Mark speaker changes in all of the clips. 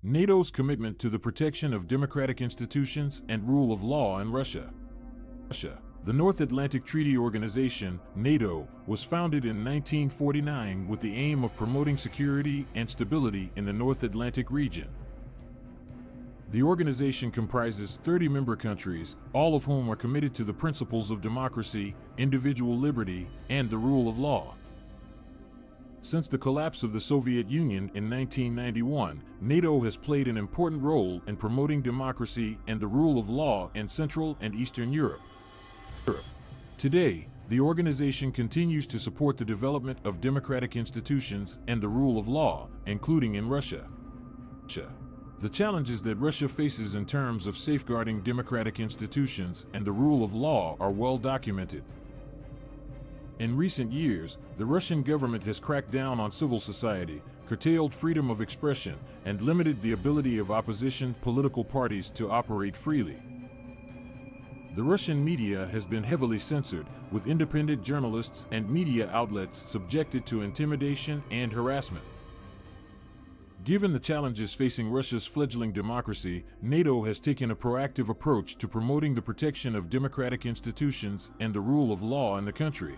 Speaker 1: NATO's commitment to the protection of democratic institutions and rule of law in Russia. The North Atlantic Treaty Organization, NATO, was founded in 1949 with the aim of promoting security and stability in the North Atlantic region. The organization comprises 30 member countries, all of whom are committed to the principles of democracy, individual liberty, and the rule of law. Since the collapse of the Soviet Union in 1991, NATO has played an important role in promoting democracy and the rule of law in Central and Eastern Europe. Today, the organization continues to support the development of democratic institutions and the rule of law, including in Russia. The challenges that Russia faces in terms of safeguarding democratic institutions and the rule of law are well documented. In recent years, the Russian government has cracked down on civil society, curtailed freedom of expression, and limited the ability of opposition political parties to operate freely. The Russian media has been heavily censored, with independent journalists and media outlets subjected to intimidation and harassment. Given the challenges facing Russia's fledgling democracy, NATO has taken a proactive approach to promoting the protection of democratic institutions and the rule of law in the country.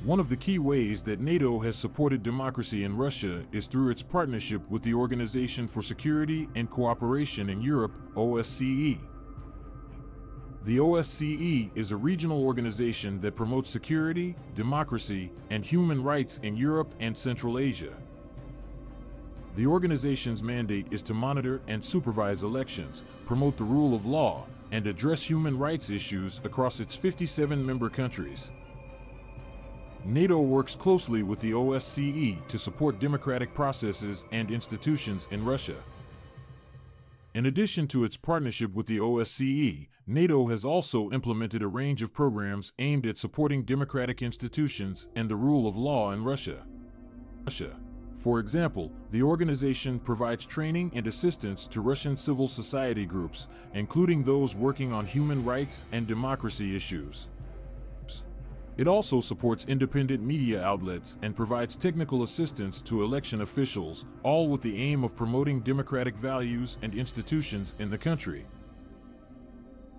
Speaker 1: One of the key ways that NATO has supported democracy in Russia is through its partnership with the Organization for Security and Cooperation in Europe, OSCE. The OSCE is a regional organization that promotes security, democracy, and human rights in Europe and Central Asia. The organization's mandate is to monitor and supervise elections, promote the rule of law, and address human rights issues across its 57 member countries. NATO works closely with the OSCE to support democratic processes and institutions in Russia. In addition to its partnership with the OSCE, NATO has also implemented a range of programs aimed at supporting democratic institutions and the rule of law in Russia. For example, the organization provides training and assistance to Russian civil society groups, including those working on human rights and democracy issues. It also supports independent media outlets and provides technical assistance to election officials, all with the aim of promoting democratic values and institutions in the country.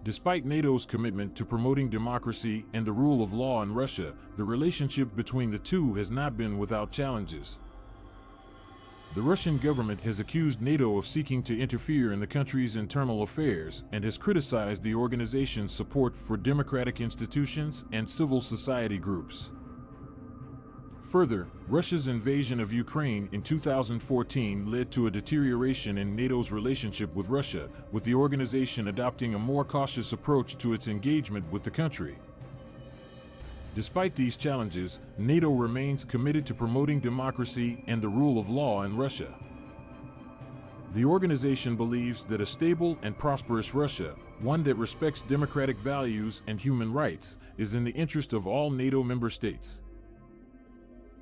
Speaker 1: Despite NATO's commitment to promoting democracy and the rule of law in Russia, the relationship between the two has not been without challenges. The Russian government has accused NATO of seeking to interfere in the country's internal affairs and has criticized the organization's support for democratic institutions and civil society groups. Further, Russia's invasion of Ukraine in 2014 led to a deterioration in NATO's relationship with Russia, with the organization adopting a more cautious approach to its engagement with the country. Despite these challenges, NATO remains committed to promoting democracy and the rule of law in Russia. The organization believes that a stable and prosperous Russia, one that respects democratic values and human rights, is in the interest of all NATO member states.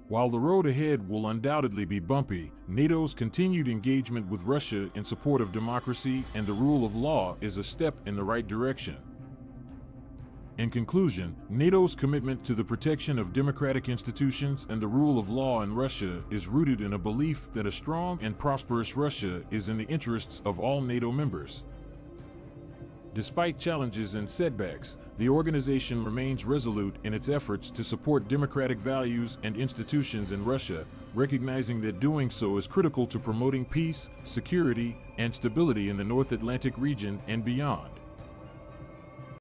Speaker 1: While the road ahead will undoubtedly be bumpy, NATO's continued engagement with Russia in support of democracy and the rule of law is a step in the right direction. In conclusion, NATO's commitment to the protection of democratic institutions and the rule of law in Russia is rooted in a belief that a strong and prosperous Russia is in the interests of all NATO members. Despite challenges and setbacks, the organization remains resolute in its efforts to support democratic values and institutions in Russia, recognizing that doing so is critical to promoting peace, security, and stability in the North Atlantic region and beyond.